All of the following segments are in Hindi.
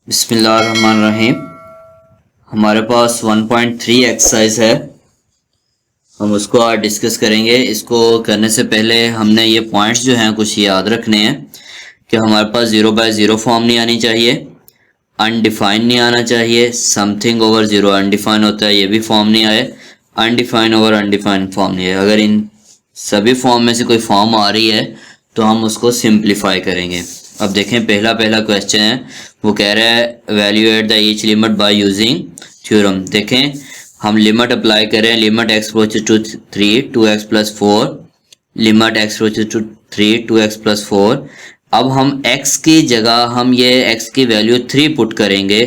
बिस्मिल्लाहिर्रहमानिर्रहीम। हमारे पास 1.3 एक्सरसाइज है, हम उसको आज डिस्कस करेंगे। इसको करने से पहले हमने ये पॉइंट्स जो हैं कुछ याद रखने हैं कि हमारे पास 0/0 फॉर्म नहीं आनी चाहिए, अनडिफाइन नहीं आना चाहिए, समथिंग ओवर जीरो अनडिफाइन होता है ये भी फॉर्म नहीं आए, अनडिफाइन ओवर अनडिफाइन फॉर्म नहीं है। अगर इन सभी फॉर्म में से कोई फॉर्म आ रही है तो हम उसको सिंप्लीफाई करेंगे। अब देखें पहला क्वेश्चन है, वो कह रहा है evaluate the each limit by using theorem. देखें हम लिमिट अप्लाई करें, limit x approaches to 3 2x plus 4, limit x approaches to 3 2x plus 4। अब हम x की जगह हम ये x की वैल्यू 3 पुट करेंगे,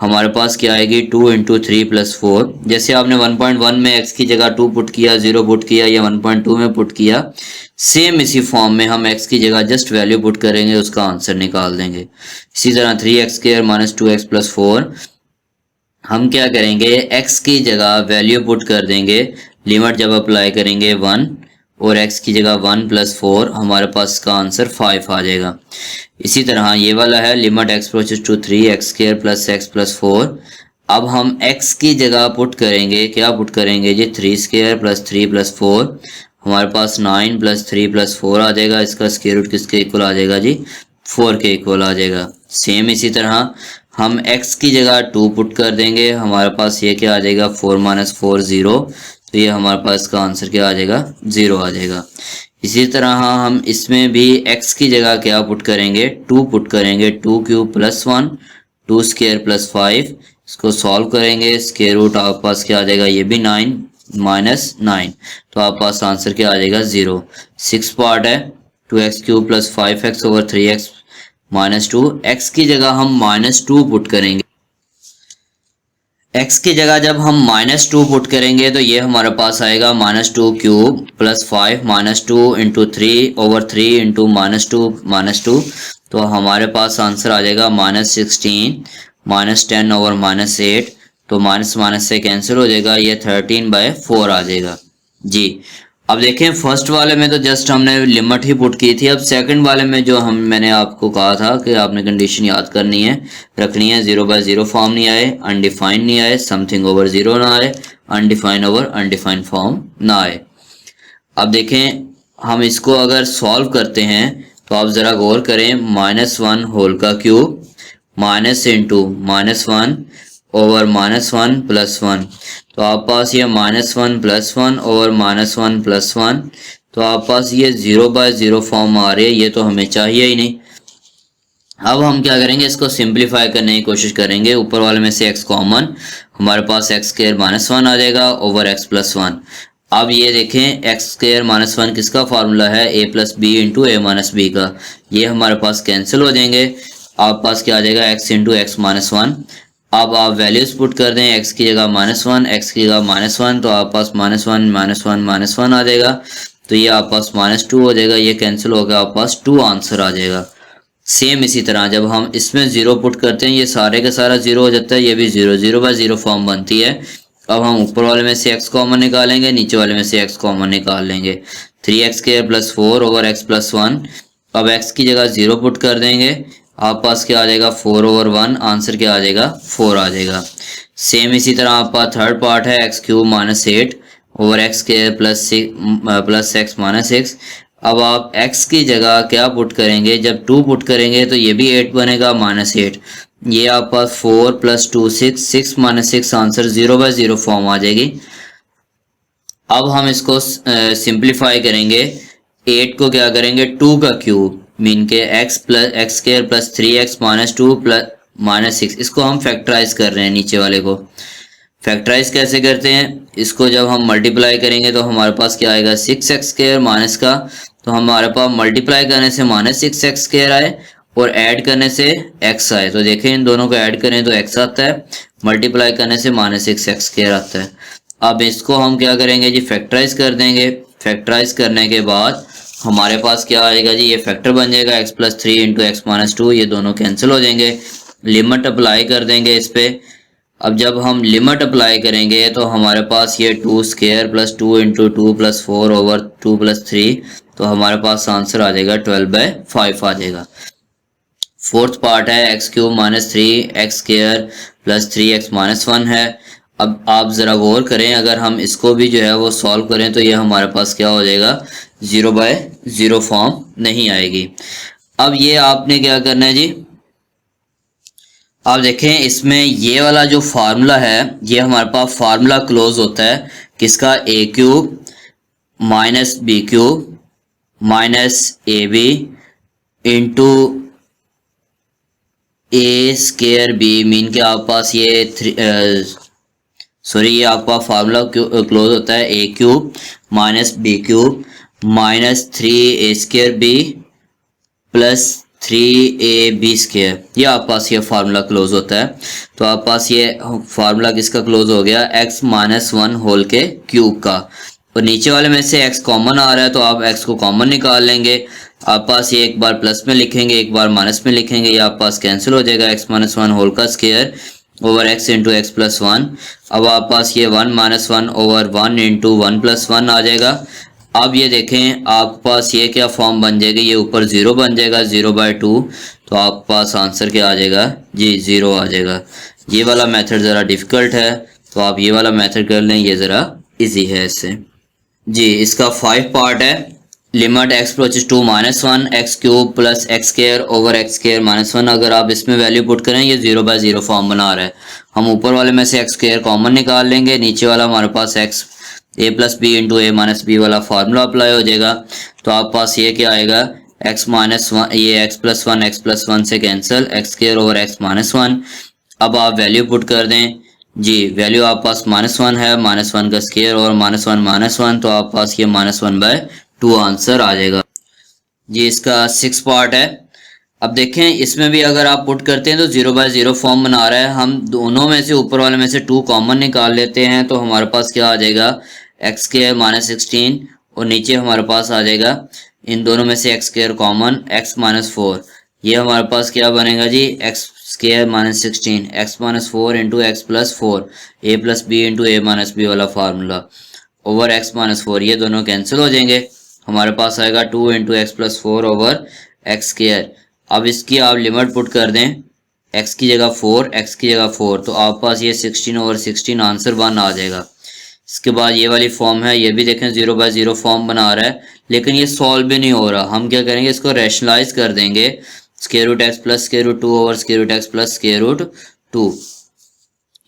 हमारे पास क्या आएगी 2 इंटू 3 प्लस 4। जैसे आपने 1.1 में x की जगह 2 पुट किया, 0 पुट किया या 1.2 में पुट किया, सेम इसी फॉर्म में हम x की जगह जस्ट वैल्यू पुट करेंगे, उसका आंसर निकाल देंगे। इसी तरह 3x² माइनस 2x प्लस 4, हम क्या करेंगे x की जगह वैल्यू पुट कर देंगे, लिमिट जब अप्लाई करेंगे 1 और x की जगह 1 प्लस 4, हमारे पास इसका आंसर 5 आ जाएगा। इसी तरह ये वाला है limit x approaches to 3x² plus x plus 4। अब हम x की जगह पुट करेंगे, क्या पुट करेंगे जी 3² प्लस 3 प्लस 4, हमारे पास 9 प्लस 3 प्लस 4 आ जाएगा। इसका स्क्वायर रूट किसके इक्वल आ जाएगा जी 4 के इक्वल आ जाएगा। सेम इसी तरह हम x की जगह 2 पुट कर देंगे, हमारे पास ये क्या आ जाएगा 4 माइनस 4 0, तो ये हमारे पास इसका आंसर क्या आ जाएगा 0 आ जाएगा। इसी तरह हम इसमें भी x की जगह क्या पुट करेंगे 2 पुट करेंगे, 2³ प्लस 1 2² प्लस 5, इसको सॉल्व करेंगे, स्क्वायर रूट आपके पास क्या आ जाएगा ये भी 9 माइनस 9, तो आपके पास आंसर क्या आ जाएगा 0। 6 पार्ट है 2x³ plus 5x over 3x minus 2, x की जगह हम -2 पुट करेंगे, x की जगह जब हम -2 पुट करेंगे तो ये हमारे पास आएगा -2³ प्लस 5 -2 इंटू 3 ओवर 3 इंटू -2, तो हमारे पास आंसर आ जाएगा -16 -10 ओवर -8, तो माइनस से कैंसिल हो जाएगा, ये 13/4 आ जाएगा जी। अब देखें फर्स्ट वाले में तो जस्ट हमने लिमिट ही पुट की थी। अब सेकंड वाले में जो मैंने आपको कहा था कि आपने कंडीशन याद करनी है, रखनी है 0/0 फॉर्म नहीं आए, अनडिफाइंड नहीं आए, समथिंग ओवर जीरो ना आए, अनडिफाइंड ओवर अनडिफाइंड फॉर्म ना आए। अब देखें हम इसको अगर सॉल्व करते हैं तो आप ज़रा गौर करें, -1 होल का cube minus into -1 over -1 plus 1, तो आप पास ये -1 प्लस 1 ओवर -1 प्लस 1, तो आप पास ये 0/0 फॉर्म आ रही है, ये तो हमें चाहिए ही नहीं। अब हम क्या करेंगे इसको सिंप्लीफाई करने की कोशिश करेंगे, ऊपर वाले में से x कॉमन, हमारे पास x² -1 आ जाएगा ओवर x प्लस 1। अब ये देखें x² -1 किसका फार्मूला है a plus B into a minus b का, ये हमारे पास कैंसिल हो जाएंगे, आप पास क्या आ जाएगा x इंटू एक्स माइनस 1। अब आप वैल्यूज पुट कर दें, x की जगह -1 x की जगह -1, तो आप पास -1 आ जाएगा, तो ये आप पास -2 हो जाएगा, ये कैंसिल हो गया, आप पास 2 आंसर आ जाएगा। सेम इसी तरह जब हम इसमें 0 पुट करते हैं ये सारे का सारा 0 हो जाता है, ये भी 0/0 फॉर्म बनती है। अब हम ऊपर वाले में से x कॉमन निकालेंगे, नीचे वाले में से x कॉमन निकाल लेंगे, 3x² plus 4 over x plus 1। अब x की जगह 0 पुट कर देंगे, आप पास क्या आ जाएगा 4 ओवर 1, आंसर क्या आ जाएगा 4 आ जाएगा। सेम इसी तरह आपका थर्ड पार्ट है x³ -8 over x² plus x minus 6। अब आप x की जगह क्या पुट करेंगे, जब 2 पुट करेंगे तो ये भी 8 बनेगा -8, ये आप पास 4 प्लस 2 6 माइनस 6, आंसर 0/0 फॉर्म आ जाएगी। अब हम इसको सिंप्लीफाई करेंगे, 8 को क्या करेंगे 2 का क्यूब मीन के x² plus 3x minus 2 plus -6, इसको हम फैक्टराइज कर रहे हैं, नीचे वाले को फैक्टराइज कैसे करते हैं, इसको जब हम मल्टीप्लाई करेंगे तो हमारे पास क्या आएगा 6x² माइनस का, तो हमारे पास मल्टीप्लाई करने से -6x² आए और ऐड करने से x आए, तो देखें इन दोनों को ऐड करें तो x आता है, मल्टीप्लाई करने से -6x² आता है। अब इसको हम क्या करेंगे जी फैक्टराइज कर देंगे, फैक्टराइज करने के बाद हमारे पास क्या आएगा जी, ये फैक्टर बन जाएगा x plus 3 into x minus 2, ये दोनों कैंसिल हो जाएंगे, लिमिट अप्लाई कर देंगे इस पे। अब जब हम लिमिट अप्लाई करेंगे तो हमारे पास ये 2² plus 2 into 2 plus 4 over 2 plus 3, तो हमारे पास आंसर आ जाएगा 12/5 आ जाएगा। फोर्थ पार्ट है x cube minus 3x² plus 3x minus 1 है। अब आप ज़रा गौर करें, अगर हम इसको भी जो है वो सॉल्व करें तो ये हमारे पास क्या हो जाएगा, 0/0 फॉर्म नहीं आएगी। अब ये आपने क्या करना है जी, आप देखें इसमें ये वाला जो फार्मूला है ये हमारे पास फार्मूला क्लोज होता है किसका, a³ minus b³ minus ab into a²b, mean के आप पास ये सॉरी ये आपका फार्मूला क्लोज होता है a³ minus b³ minus 3a² plus 3ab², ये आप पास ये फार्मूला क्लोज होता है। तो आप पास ये फार्मूला किसका क्लोज हो गया, x माइनस 1 होल के क्यूब का। और नीचे वाले में से x कॉमन आ रहा है तो आप x को कॉमन निकाल लेंगे। आप पास ये एक बार प्लस में लिखेंगे एक बार माइनस में लिखेंगे, ये आप पास कैंसिल हो जाएगा, x माइनस 1 होल का square over x into X plus 1। अब आप पास ये 1 माइनस 1 ओवर 1 इंटू 1 प्लस 1 आ जाएगा। अब ये देखें आप पास ये क्या फॉर्म बन जाएगी, ये ऊपर 0 बन जाएगा 0/2, तो आप पास आंसर क्या आ जाएगा जी, 0 आ जाएगा। ये वाला मेथड ज़रा डिफ़िकल्ट है तो आप ये वाला मेथड कर लें, ये ज़रा इजी है इससे जी। इसका 5 पार्ट है, limit x approaches to -1 x³ plus x² over x² minus 1। अगर आप इसमें वैल्यू पुट करें ये 0/0 फॉर्म बना रहा है। हम ऊपर वाले में से x² कॉमन निकाल लेंगे, नीचे वाला हमारे पास x a plus B into a minus B वाला फार्मूला अप्लाई हो जाएगा। तो आप पास ये क्या आएगा, x माइनस 1, ये x प्लस 1 से cancel, x² over x minus 1। अब आप वैल्यू पुट कर दें जी, वैल्यू आप पास -1 है, -1 का स्क्वायर और -1 तो आप पास ये -1/2 आंसर आ जाएगा जी। इसका 6 पार्ट है। अब देखें इसमें भी अगर आप पुट करते हैं तो 0/0 फॉर्म बना रहा है। हम दोनों में से ऊपर वाले में से 2 कॉमन निकाल लेते हैं तो हमारे पास क्या आ जाएगा, x² -16 और नीचे हमारे पास आ जाएगा इन दोनों में से x² कॉमन x माइनस 4। ये हमारे पास क्या बनेगा जी, x² -16 x minus 4 into X plus 4 a plus B into a minus B वाला फार्मूला ओवर x माइनस 4, ये दोनों कैंसिल हो जाएंगे। हमारे पास आएगा 2 into X plus 4 over x²। अब इसकी आप लिमिट पुट कर दें, x की जगह 4 x की जगह 4, तो आप पास ये 16 ओवर 16 आंसर 1 आ जाएगा। इसके बाद ये वाली फॉर्म है, ये भी देखें 0/0 फॉर्म बना रहा है लेकिन ये सॉल्व भी नहीं हो रहा। हम क्या करेंगे, इसको रैशनलाइज कर देंगे, square root x plus square root 2 over square root x plus square root 2।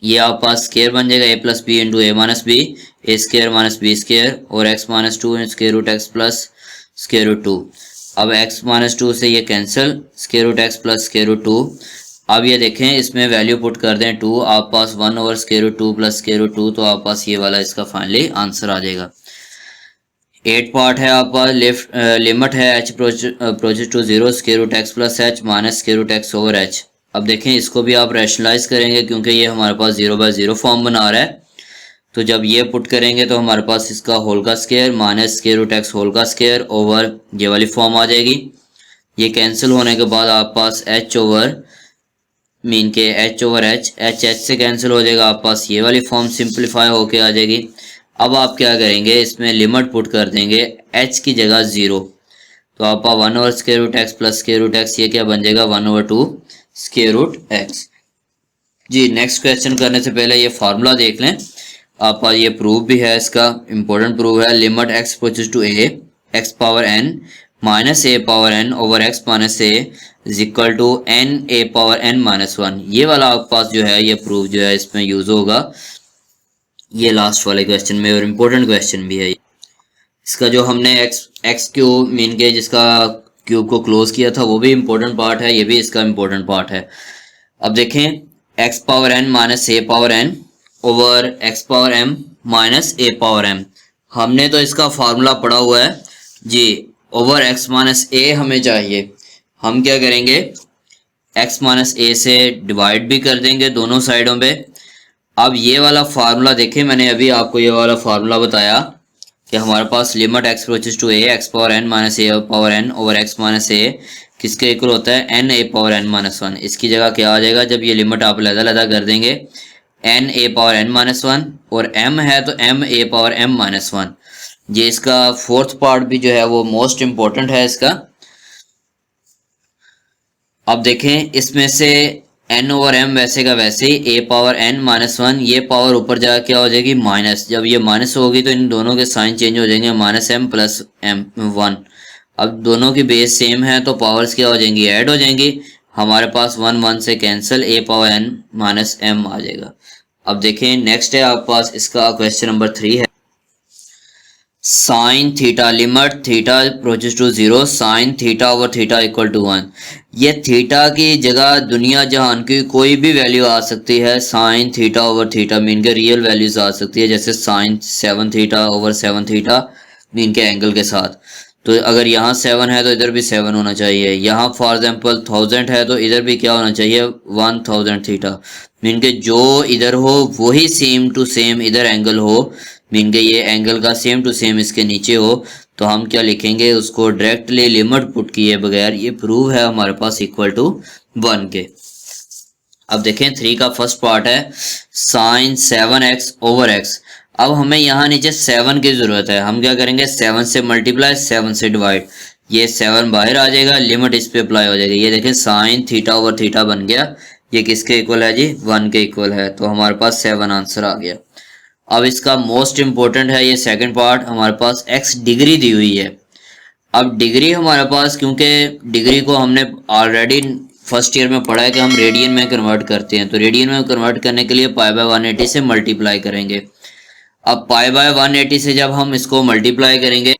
ये आप पास स्क्वायर बन जाएगा a plus B into a minus b, a² minus b² और x minus 2 square root x plus square root 2। अब x माइनस 2 से ये cancel, square root x plus square root 2। अब ये देखें इसमें वैल्यू पुट कर दें 2, आप पास 1 over square root 2 plus square root 2, तो आप पास ये वाला इसका फाइनली आंसर आ जाएगा। 8 पार्ट है, आप पास लिमिट है h approaches to 0 square root x plus h minus square root x over h। अब देखें इसको भी आप रैशनलाइज करेंगे क्योंकि ये हमारे पास 0/0 फॉर्म बना रहा है। तो जब ये पुट करेंगे तो हमारे पास इसका होल का square minus square root x whole का स्क्वायर ओवर ये वाली फॉर्म आ जाएगी। ये कैंसिल होने के बाद आप पास h ओवर मीन के h ओवर h से कैंसिल हो जाएगा, आप पास ये वाली फॉर्म सिंप्लीफाई होके आ जाएगी। अब आप क्या करेंगे, इसमें लिमिट पुट कर देंगे h की जगह 0, तो आप 1 over square root x plus square root x, ये क्या बन जाएगा 1/2 स्क्वायर रूट x जी। नेक्स्ट क्वेश्चन करने से पहले ये फार्मूला देख लें, आप ये प्रूफ भी है, इसका इंपॉर्टेंट प्रूफ है। Limit x approaches to a x power n minus a power n over x minus a is equal to n a power n minus 1। ये वाला आपके पास जो है ये प्रूफ जो है इसमें यूज होगा, ये लास्ट वाले क्वेश्चन में, और इम्पोर्टेंट क्वेश्चन भी है। इसका जो हमने x क्यूब मीन के जिसका क्यूब को क्लोज किया था वो भी इम्पोर्टेंट पार्ट है, ये भी इसका इम्पोर्टेंट पार्ट है। अब देखें x power n minus a power n over x power m minus a power m, हमने तो इसका फार्मूला पढ़ा हुआ है जी। ओवर x माइनस a हमें चाहिए, हम क्या करेंगे x माइनस a से डिवाइड भी कर देंगे दोनों साइडों पे। अब ये वाला फार्मूला देखें, मैंने अभी आपको ये वाला फार्मूला बताया कि हमारे पास limit x approaches to a x power n minus a power n over x minus a किसके इक्वल होता है n a power n minus 1। इसकी जगह क्या आ जाएगा, जब ये लिमिट आप अलग-अलग कर देंगे n a power n minus 1 और m है तो m a power m minus 1। ये इसका 4th पार्ट भी जो है वो मोस्ट इम्पोर्टेंट है इसका। अब देखें इसमें से n ओवर m वैसे का वैसे ही a power n minus one, ये पावर ऊपर जाकर क्या हो जाएगी माइनस, जब ये माइनस होगी तो इन दोनों के साइन चेंज हो जाएंगे, minus m plus m one. अब दोनों की बेस सेम है तो पावर्स क्या हो जाएंगी ऐड हो जाएंगी, हमारे पास वन वन से cancel, a power n minus m आ जाएगा। अब देखें नेक्स्ट है आपके पास इसका क्वेश्चन नंबर 3 है, sine theta limit theta approaches to zero sine theta over theta equal to one. ये थीटा की जगह दुनिया जहान की कोई भी वैल्यू आ सकती है, sine theta over theta mean के रियल वैल्यूज आ सकती है, जैसे sine 7 theta over 7 theta mean के एंगल के साथ। तो अगर यहाँ 7 है तो इधर भी 7 होना चाहिए, यहाँ फॉर एग्जाम्पल 1000 है तो इधर भी क्या होना चाहिए 1000 थीटा, मीन के जो इधर हो वही सेम टू सेम इधर एंगल हो, मीन के ये एंगल का सेम टू सेम इसके नीचे हो। तो हम क्या लिखेंगे उसको डायरेक्टली लिमिट पुट किए बगैर, ये प्रूव है हमारे पास इक्वल टू 1 के। अब देखें 3 का फर्स्ट पार्ट है साइन 7x ओवर x। अब हमें यहाँ नीचे 7 की जरूरत है, हम क्या करेंगे 7 से मल्टीप्लाई 7 से डिवाइड, ये 7 बाहर आ जाएगा, लिमिट इस पे अप्लाई हो जाएगी। ये देखें साइन थीटा ओवर थीटा बन गया, ये किसके इक्वल है जी 1 के इक्वल है, तो हमारे पास 7 आंसर आ गया। अब इसका मोस्ट इंपॉर्टेंट है ये सेकंड पार्ट, हमारे पास x डिग्री दी हुई है। अब डिग्री हमारे पास, क्योंकि डिग्री को हमने ऑलरेडी फर्स्ट ईयर में पढ़ा है कि हम रेडियन में कन्वर्ट करते हैं, तो रेडियन में कन्वर्ट करने के लिए पाई बाय 180 से मल्टीप्लाई करेंगे। अब पाई बाय 180 से जब हम इसको मल्टीप्लाई करेंगे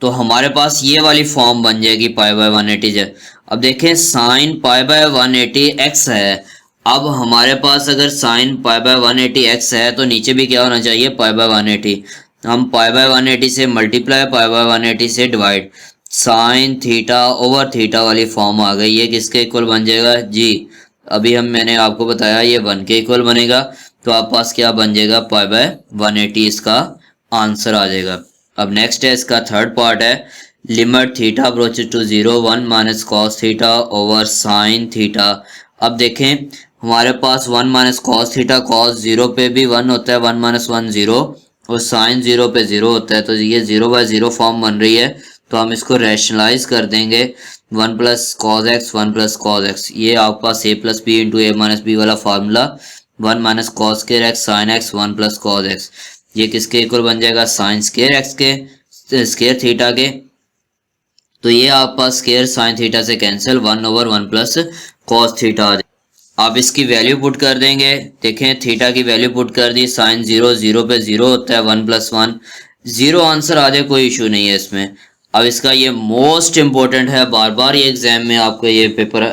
तो हमारे पास ये वाली फॉर्म बन जाएगी पाई बाय 180 से। अब देखें साइन पाई बाय 180 x है, अब हमारे पास अगर साइन पाई बाय 180 x है तो नीचे भी क्या होना चाहिए पाई बाय 180, हम पाई बाय 180 से मल्टीप्लाई पाई बाय 180 से divide, sign theta over theta वाली फॉर्म आ गई, ये किसके इक्वल बन जाएगा जी, अभी मैंने आपको बताया ये 1 के इक्वल बनेगा, तो आप पास क्या बन जाएगा पाई बाय 180 इसका आंसर आ जाएगा। अब नेक्स्ट है इसका थर्ड पार्ट है limit theta approaches to zero 1 minus cos theta over sine theta. अब देखें हमारे पास 1 माइनस कॉस थीटा, कॉस 0 पे भी 1 होता है, 1 माइनस 1 0, और साइन 0 पे 0 होता है, तो ये 0 बाय 0 फॉर्म बन रही है, तो हम इसको रैशनलाइज कर देंगे 1 plus cos x 1 plus cos x, ये आपके पास a plus B into a minus B वाला formula 1 minus cos square x sine x 1 plus cos x, ये किसके इक्वल बन जाएगा साइन स्क्वायर एक्स के स्क्वायर थीटा के, तो ये आपके पास स्क्वायर साइन थीटा से cancel 1 over 1 plus cos theta आ जाएगा। आप इसकी वैल्यू पुट कर देंगे, देखें थीटा की वैल्यू पुट कर दी, साइन 0 0 पे 0 होता है, 1 प्लस 1 0 आंसर आ जाए, कोई इशू नहीं है इसमें। अब इसका ये मोस्ट इंपॉर्टेंट है, बार बार ये एग्जाम में आपको ये पेपर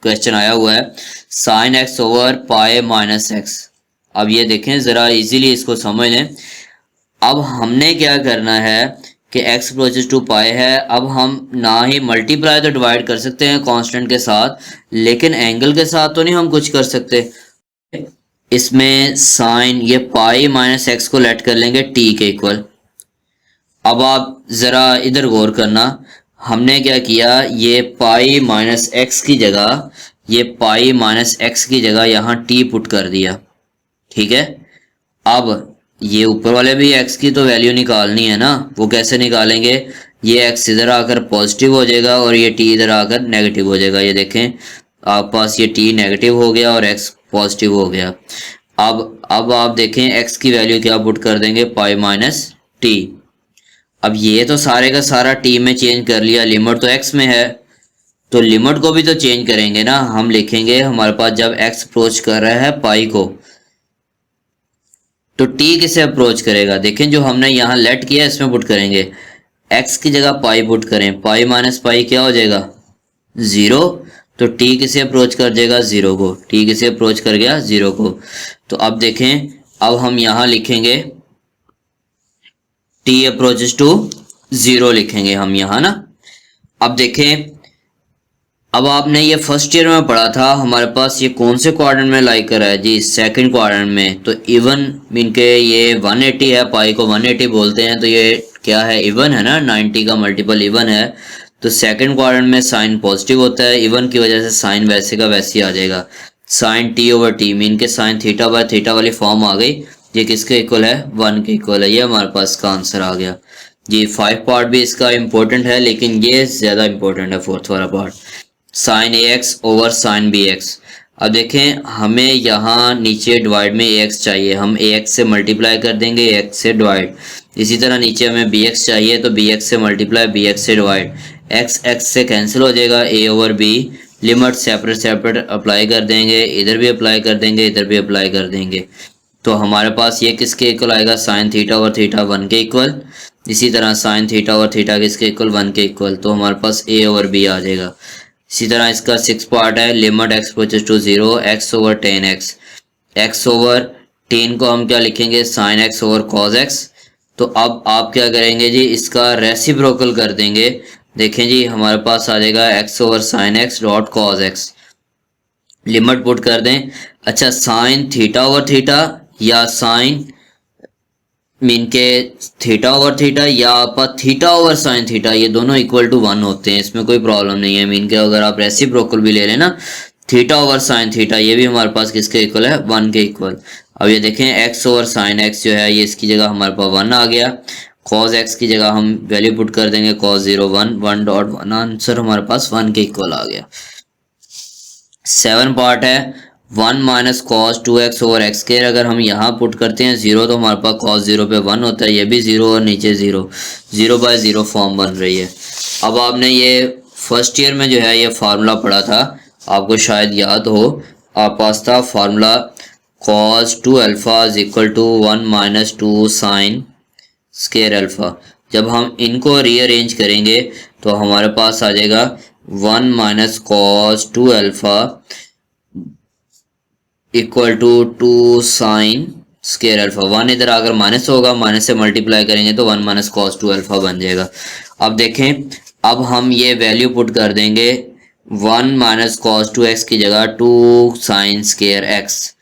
क्वेश्चन आया हुआ है, sign x over pi minus x. अब ये देखें ज़रा इजीली इसको समझ लें। अब हमने क्या करना है कि x अप्रोचेस टू पाई है, अब हम ना ही मल्टीप्लाई तो डिवाइड कर सकते हैं कांस्टेंट के साथ, लेकिन एंगल के साथ तो नहीं हम कुछ कर सकते। इसमें साइन ये पाई माइनस एक्स को लेट कर लेंगे t के इक्वल। अब आप ज़रा इधर गौर करना, हमने क्या किया, ये पाई माइनस एक्स की जगह, ये पाई माइनस एक्स की जगह यहाँ t पुट कर दिया, ठीक है। अब ये ऊपर वाले भी x की तो वैल्यू निकालनी है ना, वो कैसे निकालेंगे, ये x इधर आकर पॉजिटिव हो जाएगा और ये t इधर आकर नेगेटिव हो जाएगा। ये देखें आप पास ये t नेगेटिव हो गया और x पॉजिटिव हो गया। अब आप देखें x की वैल्यू क्या पुट कर देंगे पाई माइनस t। अब ये तो सारे का सारा t में चेंज कर लिया, लिमिट तो x में है तो लिमिट को भी तो चेंज करेंगे ना। हम लिखेंगे हमारे पास जब x अप्रोच कर रहा है पाई को तो t किसे अप्रोच करेगा, देखें जो हमने यहाँ लेट किया इसमें पुट करेंगे, x की जगह पाई पुट करें, पाई माइनस पाई क्या हो जाएगा 0, तो t किसे अप्रोच कर जाएगा 0 को, t किसे अप्रोच कर गया 0 को। तो अब देखें अब हम यहाँ लिखेंगे t अप्रोचेस टू 0 लिखेंगे हम यहाँ ना। अब देखें अब आपने ये फर्स्ट ईयर में पढ़ा था, हमारे पास ये कौन से क्वाड्रेंट में लाई कर रहा है जी, सेकंड क्वाड्रेंट में। तो इवन मीन के ये 180 है, पाई को 180 बोलते हैं, तो ये क्या है इवन है ना, 90 का मल्टीपल इवन है, तो सेकंड क्वाड्रेंट में साइन पॉजिटिव होता है, इवन की वजह से साइन वैसे का वैसे ही आ जाएगा, sine t over t mean के साइन थीटा बाय थीटा वाली फॉर्म आ गई, ये किसके इक्वल है 1 के इक्वल है, ये हमारे पास का आंसर आ गया जी। 5 पार्ट भी इसका इम्पोर्टेंट है लेकिन ये ज़्यादा इम्पोर्टेंट है 4th वाला part. Sine a x over sine b x. अब देखें हमें यहाँ नीचे डिवाइड में ए एक्स चाहिए, हम ए एक्स से मल्टीप्लाई कर देंगे ए एक्स से डिवाइड। इसी तरह नीचे हमें बी एक्स चाहिए तो बी एक्स से मल्टीप्लाई बी एक्स से डिवाइड। एक्स एक्स से कैंसिल हो जाएगा, a over b. Limit separate separate apply कर देंगे, इधर भी अप्लाई कर देंगे इधर भी अप्लाई कर देंगे। तो हमारे पास ये किसके इक्वल आएगा, साइन थीटा ओवर थीटा 1 के इक्वल। इसी तरह साइन थीटा ओवर थीटा किसके इक्वल, 1 के इक्वल। तो हमारे पास ए ओवर बी आ जाएगा। इसी तरह इसका 6 पार्ट है, limit x approaches to 0 x over ten x. X over 10 को हम क्या लिखेंगे, sine x over cos x. तो अब आप क्या करेंगे जी, इसका रेसिप्रोकल कर देंगे। देखें जी हमारे पास आ जाएगा x over sine x dot cos x. Limit put कर दें। अच्छा, साइन थीटा ओवर थीटा या साइन मीन के थीटा ओवर थीटा या आप थीटा ओवर साइन थीटा, ये दोनों इक्वल टू 1 होते हैं, इसमें कोई प्रॉब्लम नहीं है। मीन के अगर आप रेसिप्रोकल भी ले लेना, थीटा ओवर साइन थीटा ये भी हमारे पास किसके इक्वल है, 1 के इक्वल। अब ये देखें एक्स ओवर साइन एक्स जो है ये इसकी जगह हमारे पास 1 आ गया। कॉस एक्स की जगह हम वैल्यू पुट कर देंगे कॉस 0 1 1 डॉट 1, आंसर हमारे पास 1 के इक्वल आ गया। 7 पार्ट है, 1 minus cos 2x over x square. अगर हम यहाँ पुट करते हैं 0 तो हमारे पास कॉस 0 पे 1 होता है, ये भी 0 और नीचे 0, 0 बाय 0 फॉर्म बन रही है। अब आपने ये फर्स्ट ईयर में जो है ये फार्मूला पढ़ा था, आपको शायद याद हो, आप पास था formula cos 2 alpha is equal to 1 minus 2 sine square alpha. जब हम इनको रीअरेंज करेंगे तो हमारे पास आ जाएगा 1 minus cos 2 alpha equal to 2 sine square alpha. 1 इधर अगर माइनस होगा, माइनस से मल्टीप्लाई करेंगे तो 1 माइनस कॉस 2 अल्फा बन जाएगा। अब देखें, अब हम ये वैल्यू पुट कर देंगे 1 माइनस कॉस 2x की जगह 2 साइन स्क्वायर एक्स,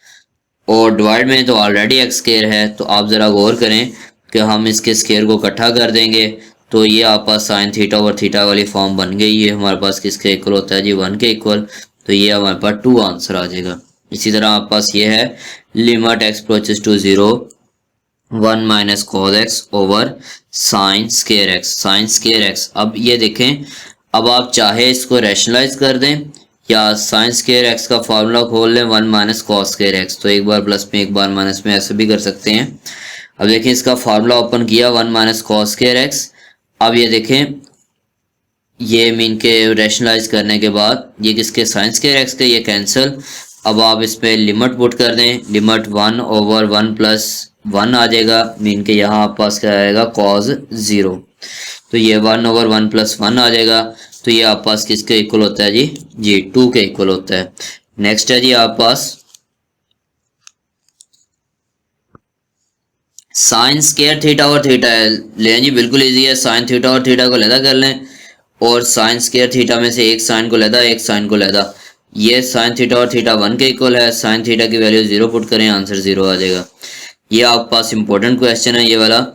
और डिवाइड में तो ऑलरेडी एक्स स्क्वायर है। तो आप ज़रा गौर करें कि हम इसके स्क्वायर को इकट्ठा कर देंगे तो ये आप पास साइन थीटा ओवर थीटा वाली फॉर्म बन गई। ये हमारे पास किसके इक्वल होता है जी, 1 के इक्वल। तो ये हमारे पास 2 आंसर आ जाएगा। इसी तरह आप पास ये है limit x approaches to 0 1 minus cos x over sine square x, sine square x. अब ये देखें, अब आप चाहे इसको रैशनलाइज कर दें या साइन स्क्वायर एक्स का फार्मूला खोल लें 1 माइनस कॉस स्क्वायर एक्स, तो एक बार प्लस में एक बार माइनस में ऐसे भी कर सकते हैं। अब देखें इसका फार्मूला ओपन किया 1 माइनस कॉस स्क्वायर एक्स। अब ये देखें, ये मीन के रैशनलाइज करने के बाद ये किसके, साइन स्क्वायर एक्स के, ये कैंसिल। अब आप इस पर लिमिट पुट कर दें, लिमिट 1 ओवर 1 प्लस 1 आ जाएगा। मीन के यहाँ आप पास क्या आएगा, कॉस 0। तो ये 1 ओवर 1 प्लस 1 आ जाएगा। तो ये आप पास किसके इक्वल होता है जी 2 के इक्वल होता है। नेक्स्ट है जी आप पास साइन स्क्वायर थीटा और थीटा है। लें जी, बिल्कुल इजी है। साइन थीटा और थीटा को लहदा कर लें और साइन स्क्वायर थीटा में से एक साइन को लहदा एक साइन को लहदा। ये साइन थीटा और थीटा 1 के इक्वल है। साइन थीटा की वैल्यू 0 पुट करें, आंसर 0 आ जाएगा। ये आप पास इंपॉर्टेंट क्वेश्चन है ये वाला,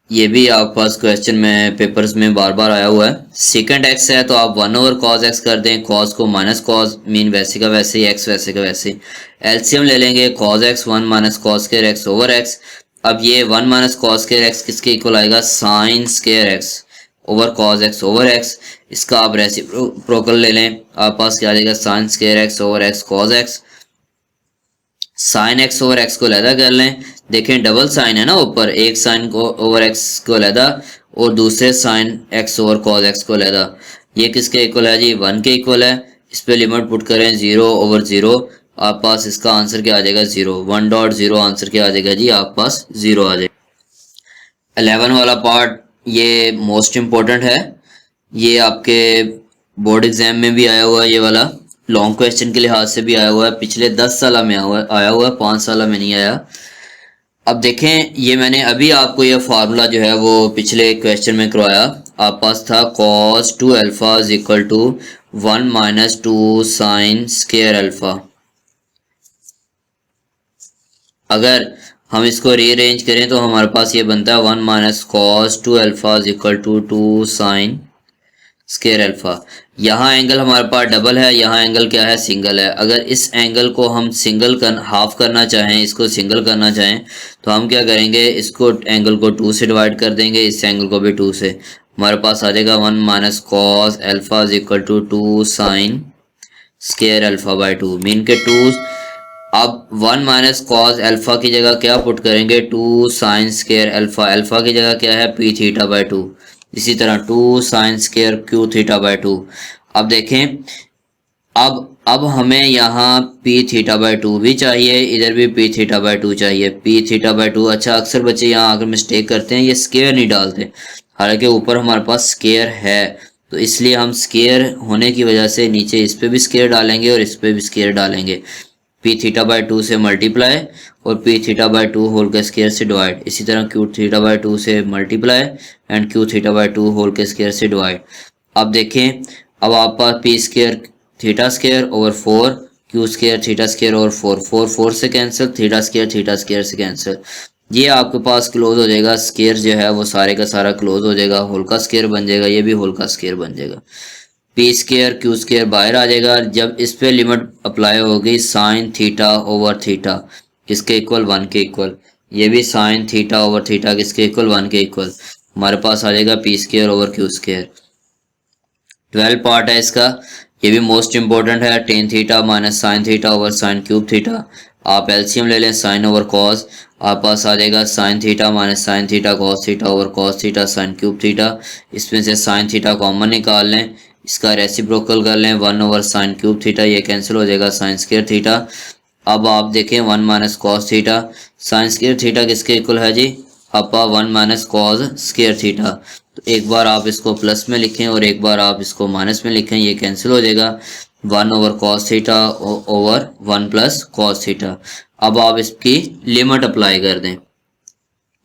ये भी आप पास क्वेश्चन में पेपर्स में बार बार आया हुआ है। सेकंड एक्स है तो आप 1 ओवर कॉस एक्स कर दें, कॉस को माइनस कॉस, मीन वैसे का वैसे ही, एक्स वैसे का वैसे। एलसीएम ले लेंगे, cos x 1 minus cos square x over x. अब ये 1 माइनस कॉस स्क्वायर एक्स किसके इक्वल आएगा, sign square x over cos x over x. इसका आप रेसिप्रोकल ले लें, आप पास क्या आ जाएगा, sine square x over x cos x. Sine x over x को लहदा कर लें। देखें डबल साइन है ना, ऊपर एक साइन को ओवर एक्स को लहदा और दूसरे sign x over cos x को लहदा। ये किसके इक्वल है जी, 1 के इक्वल है। इस पे लिमिट पुट करें 0 ओवर 0, आप पास इसका आंसर क्या आ जाएगा, 0। 1.0 आंसर क्या आ जाएगा जी, आप पास 0 आ जाएगा। 11 वाला पार्ट ये मोस्ट इम्पोर्टेंट है, ये आपके बोर्ड एग्जाम में भी आया हुआ है, ये वाला लॉन्ग क्वेश्चन के लिहाज से भी आया हुआ है। पिछले 10 साल में आया हुआ है, 5 साल में नहीं आया। अब देखें, ये मैंने अभी आपको ये फार्मूला जो है वो पिछले क्वेश्चन में करवाया। आप पास था cos 2 alpha is equal to 1 minus 2 sine square alpha. अगर हम इसको रीअरेंज करें तो हमारे पास ये बनता है 1 minus cos 2 alpha is equal to 2 sine square alpha. यहाँ एंगल हमारे पास डबल है, यहाँ एंगल क्या है, सिंगल है। अगर इस एंगल को हम हाफ करना चाहें, इसको सिंगल करना चाहें, तो हम क्या करेंगे, इसको एंगल को 2 से डिवाइड कर देंगे, इस एंगल को भी 2 से। हमारे पास आ जाएगा 1 minus cos alpha is equal to 2 sine square alpha by 2 mean के 2। अब 1 माइनस कॉस अल्फा की जगह क्या पुट करेंगे, 2 साइन स्केयर अल्फा, अल्फा की जगह क्या है पी थीटा बाय 2। इसी तरह 2 sine square Q theta by 2। अब देखें, अब हमें यहाँ पी थीटा बाय 2 भी चाहिए, इधर भी पी थीटा बाय 2 चाहिए, पी थीटा बाय 2। अच्छा, अक्सर बच्चे यहाँ आकर मिस्टेक करते हैं, ये स्केयर नहीं डालते, हालांकि ऊपर हमारे पास स्केयर है, तो इसलिए हम स्केयर होने की वजह से नीचे इस पे भी स्केयर डालेंगे और इस पे भी स्केयर डालेंगे। पी थीटा बाय 2 से मल्टीप्लाई और पी थीटा बाय 2 होल के स्केयर से डिवाइड। इसी तरह क्यू थीटा बाय 2 से multiply and q theta by 2 whole के स्केयर से डिवाइड। अब देखें, अब आप पास p square theta square over 4, q square theta square over 4, 4 4 से कैंसिल, थीटा स्केयर से कैंसिल। ये आपके पास क्लोज हो जाएगा, स्केयर जो है वो सारे का सारा क्लोज हो जाएगा, होल का स्केयर बन जाएगा, ये भी होल का स्केयर बन जाएगा। पी स्केयर क्यू स्केयर बाहर आ जाएगा। जब इस पे लिमिट अप्लाई होगी साइन थीटा ओवर थीटा किसके इक्वल, 1 के इक्वल, ये भी साइन थीटा ओवर थीटा किसके इक्वल, 1 के इक्वल, हमारे पास आ जाएगा P square over Q square. 12 part है इसका, ये भी मोस्ट इंपॉर्टेंट है, tan theta minus sign theta over sine cube theta. आप एलसीएम ले लें, साइन ओवर कॉस, आप पास आ जाएगा sine theta minus sine theta cos theta over cos theta sine cube theta. इसमें से साइन थीटा कॉमन निकाल लें, इसका रेसिप्रोकल कर लें, 1 ओवर साइन क्यूब थीटा, ये कैंसिल हो जाएगा साइन स्क्वायर थीटा। अब आप देखें 1 minus cos theta, sine square theta किसके इक्वल है जी, अपा 1 माइनस कॉस स्क्वायर थीटा। तो एक बार आप इसको प्लस में लिखें और एक बार आप इसको माइनस में लिखें, ये कैंसिल हो जाएगा, 1 over cos theta over 1 plus cos theta. अब आप इसकी लिमिट अप्लाई कर दें,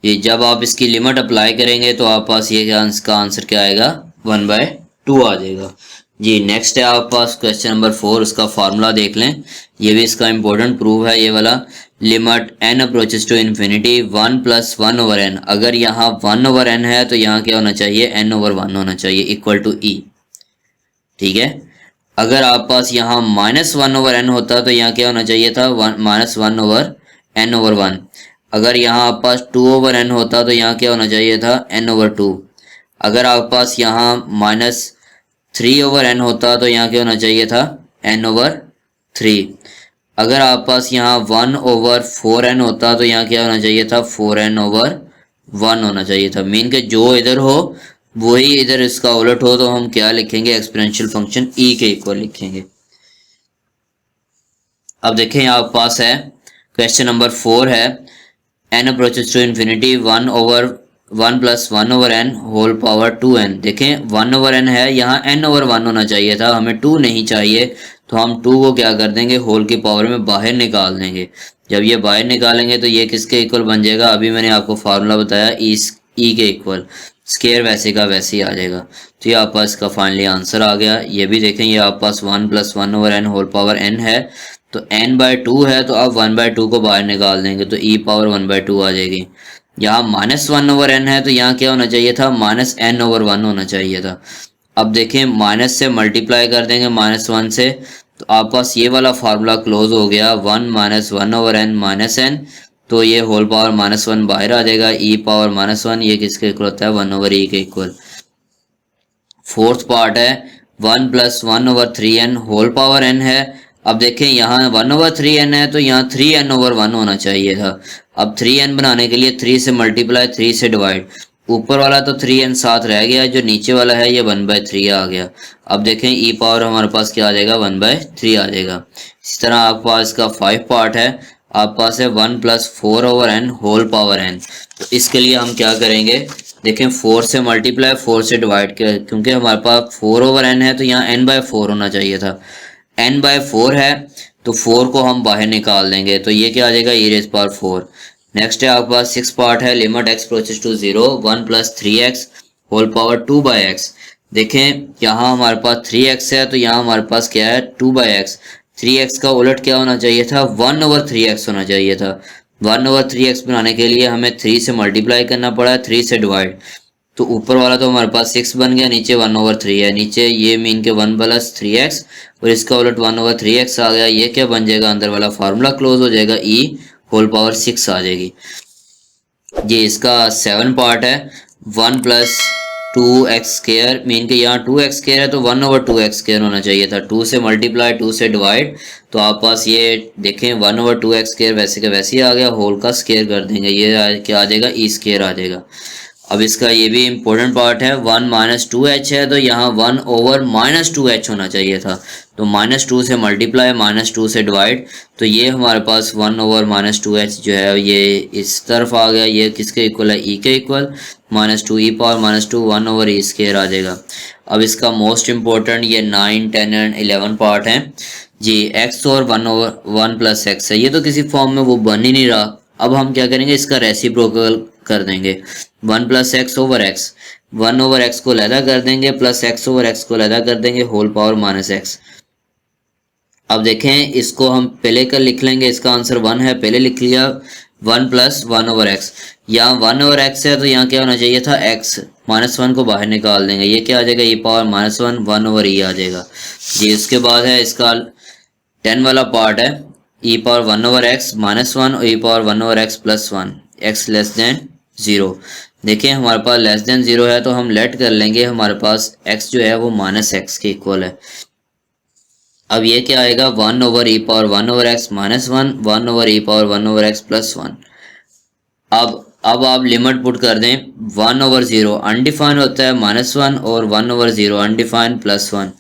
ये जब आप इसकी लिमिट अप्लाई करेंगे तो आप पास ये इसका आंसर क्या आएगा, 1/2 आ जाएगा जी। नेक्स्ट है आप पास क्वेश्चन नंबर 4, उसका फार्मूला देख लें, ये भी इसका इंपॉर्टेंट प्रूफ है ये वाला। Limit n approaches to infinity 1 plus 1 over n, अगर यहाँ 1 ओवर n है तो यहाँ क्या होना चाहिए, n ओवर 1 होना चाहिए इक्वल टू e, ठीक है। अगर आप पास यहाँ माइनस 1 ओवर n होता तो यहाँ क्या होना चाहिए था, माइनस 1 ओवर n ओवर 1। अगर यहाँ आप पास 2 ओवर n होता तो यहाँ क्या होना चाहिए था, n ओवर 2। अगर आप पास यहाँ माइनस 3 ओवर n होता तो यहाँ क्या होना चाहिए था, n ओवर 3। अगर आप पास यहाँ 1 ओवर 4n होता तो यहाँ क्या होना चाहिए था, 4n ओवर 1 होना चाहिए था। मीन के जो इधर हो वही इधर इसका उलट हो, तो हम क्या लिखेंगे, एक्सपोनेंशियल फंक्शन e के इक्वल लिखेंगे। अब देखें आप पास है क्वेश्चन नंबर 4 है, n approaches to infinity 1 over 1 plus 1 over n whole power 2n। देखें 1 ओवर n है, यहाँ n ओवर 1 होना चाहिए था, हमें 2 नहीं चाहिए, तो हम 2 को क्या कर देंगे, होल की पावर में बाहर निकाल देंगे। जब ये बाहर निकालेंगे तो ये किसके इक्वल बन जाएगा, अभी मैंने आपको फार्मूला बताया ई के इक्वल, स्केयर वैसे का वैसे ही आ जाएगा। तो ये आप पास का फाइनली आंसर आ गया। ये भी देखें, ये आप पास 1 plus 1 over n whole power n है, तो n/2 है, तो आप 1/2 को बाहर निकाल देंगे तो e पावर 1/2 आ जाएगी। यहाँ माइनस 1 ओवर n है, तो यहाँ क्या होना चाहिए था, माइनस n ओवर 1 होना चाहिए था। अब देखें माइनस से मल्टीप्लाई कर देंगे माइनस 1 से, तो आप पास ये वाला फार्मूला क्लोज हो गया, 1 minus 1 over n minus n, तो ये होल पावर माइनस 1 बाहर आ जाएगा, e पावर माइनस 1, ये किसके इक्वल होता है, 1 ओवर e के इक्वल। फोर्थ पार्ट है 1 plus 1 over 3n whole power n है। अब देखें यहाँ 1 ओवर 3n है, तो यहाँ 3n ओवर 1 होना चाहिए था। अब 3n बनाने के लिए 3 से मल्टीप्लाई 3 से डिवाइड, ऊपर वाला तो 3n साथ रह गया, जो नीचे वाला है ये 1/3 आ गया। अब देखें e पावर हमारे पास क्या आ जाएगा, 1/3 आ जाएगा। इस तरह आपके पास इसका 5 पार्ट है, आप पास है 1 plus 4 over n whole power n। तो इसके लिए हम क्या करेंगे, देखें 4 से मल्टीप्लाई 4 से डिवाइड, क्योंकि हमारे पास 4 ओवर n है तो यहाँ n/4 होना चाहिए था, n/4 है तो 4 को हम बाहर निकाल देंगे, तो ये क्या आ जाएगा, e रेज़ पावर 4। नेक्स्ट है आपके पास 6 पार्ट है, limit x approaches to 0 1 plus 3x whole power 2/x। देखें यहाँ हमारे पास 3x है, तो यहाँ हमारे पास क्या है, 2/x। 3x का उलट क्या होना चाहिए था, 1 ओवर 3x होना चाहिए था। 1 ओवर 3x बनाने के लिए हमें 3 से मल्टीप्लाई करना पड़ा है, 3 से डिवाइड, तो ऊपर वाला तो हमारे पास 6 बन गया, नीचे 1 ओवर 3 है, नीचे ये मीन के 1 प्लस 3x और इसका उलट 1 ओवर 3x आ गया। ये क्या बन जाएगा, अंदर वाला फार्मूला क्लोज हो जाएगा, e होल पावर 6 आ जाएगी। ये इसका 7 पार्ट है, 1 प्लस 2x² मीन के यहाँ 2x² है तो 1/2x² होना चाहिए था। 2 से मल्टीप्लाई, 2 से डिवाइड, तो आप पास ये देखें 1/2x² वैसे का वैसे ही आ गया, होल का स्केयर कर देंगे, ये क्या आ जाएगा, e² आ जाएगा। अब इसका ये भी इम्पोर्टेंट पार्ट है, 1 - 2h है तो यहाँ 1/-2h होना चाहिए था, तो -2 से मल्टीप्लाई, -2 से डिवाइड, तो ये हमारे पास 1/-2h जो है ये इस तरफ आ गया, ये किसके इक्वल है, e के इक्वल, -2e⁻², 1/e² आ जाएगा। अब इसका मोस्ट इम्पोर्टेंट ये 9, 10 एंड 11 पार्ट है जी, x और 1/1 + x है, ये तो किसी फॉर्म में वो बन ही नहीं रहा। अब हम क्या करेंगे, इसका रेसिप्रोकल कर देंगे, 1 + x/x, 1/x को लैदा कर देंगे, प्लस x/x को लैदा कर देंगे, होल पावर -x। अब देखें इसको हम पहले का लिख लेंगे, इसका आंसर 1 है, पहले लिख लिया, 1 + 1/x, यहाँ 1/x है तो यहाँ क्या होना चाहिए था, x, -1 को बाहर निकाल देंगे, ये क्या आ जाएगा, e⁻−1, 1/e आ जाएगा जी। इसके बाद है इसका 10 वाला पार्ट है, e⁻1/x -1 और e⁻1/x + 1, x लेस देन 0। देखिए हमारे पास लेस देन 0 है तो हम लेट कर लेंगे, हमारे पास x जो है वो -x के इक्वल है। अब ये क्या आएगा, 1/e⁻1/x -1, 1/e⁻1/x + 1। अब आप लिमिट पुट कर दें, 1/0 अनडिफाइन होता है -1 और 1/0 अनडिफाइन +1।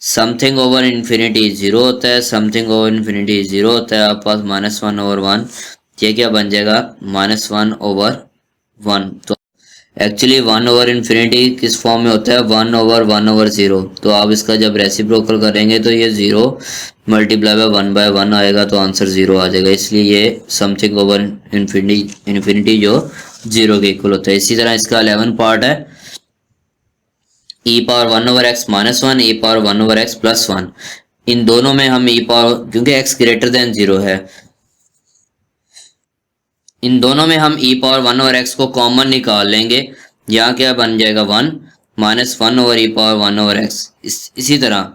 समथिंग ओवर इन्फिनिटी 0 होता है, समथिंग ओवर इन्फिनिटी 0 होता है, आपके पास -1/1, ये क्या बन जाएगा, -1/1। तो एक्चुअली 1/∞ किस फॉर्म में होता है, 1/1/0। तो आप इसका जब रेसिप्रोकल करेंगे तो ये 0 × 1/1 आएगा, तो आंसर 0 आ जाएगा, इसलिए ये समथिंग ओवर इन्फिनिटी जो 0 के इक्वल होता है। इसी तरह इसका 11 पार्ट है, e⁻1/x -1, e⁻1/x + 1, इन दोनों में हम क्योंकि x ग्रेटर देन 0 है, इन दोनों में हम e⁻1/x को कॉमन निकाल लेंगे, यहाँ क्या बन जाएगा, 1 -1/e⁻1/x। इसी तरह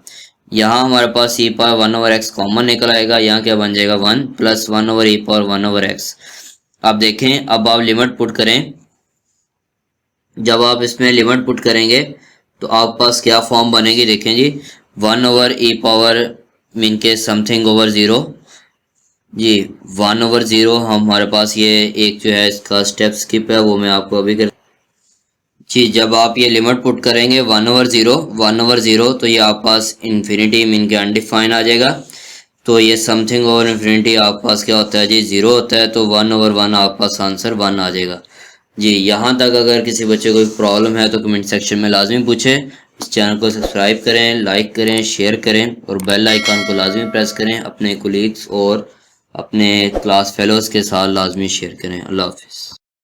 यहाँ हमारे पास e⁻1/x कॉमन निकल आएगा, यहाँ क्या बन जाएगा, 1 + 1/e⁻1/x। अब देखें, अब आप लिमिट पुट करें, जब आप इसमें लिमिट पुट करेंगे तो आप पास क्या फॉर्म बनेगी, देखें जी, 1/e⁻, मीन के समथिंग ओवर 0 जी, 1/0 हमारे पास ये एक जो है इसका स्टेप स्किप है, वो मैं आपको अभी कर जी। जब आप ये लिमिट पुट करेंगे 1/0 तो ये आप पास इन्फिनिटी मीन के अनडिफाइन आ जाएगा, तो ये समथिंग ओवर इन्फिनिटी आप पास क्या होता है जी, 0 होता है, तो 1/1 आप पास आंसर 1 आ जाएगा जी। यहाँ तक अगर किसी बच्चे को कोई प्रॉब्लम है तो कमेंट सेक्शन में लाजमी पूछें। इस चैनल को सब्सक्राइब करें, लाइक करें, शेयर करें और बेल आइकन को लाजमी प्रेस करें। अपने कोलीग्स और अपने क्लास फेलोज़ के साथ लाजमी शेयर करें। अल्लाह हाफिज़।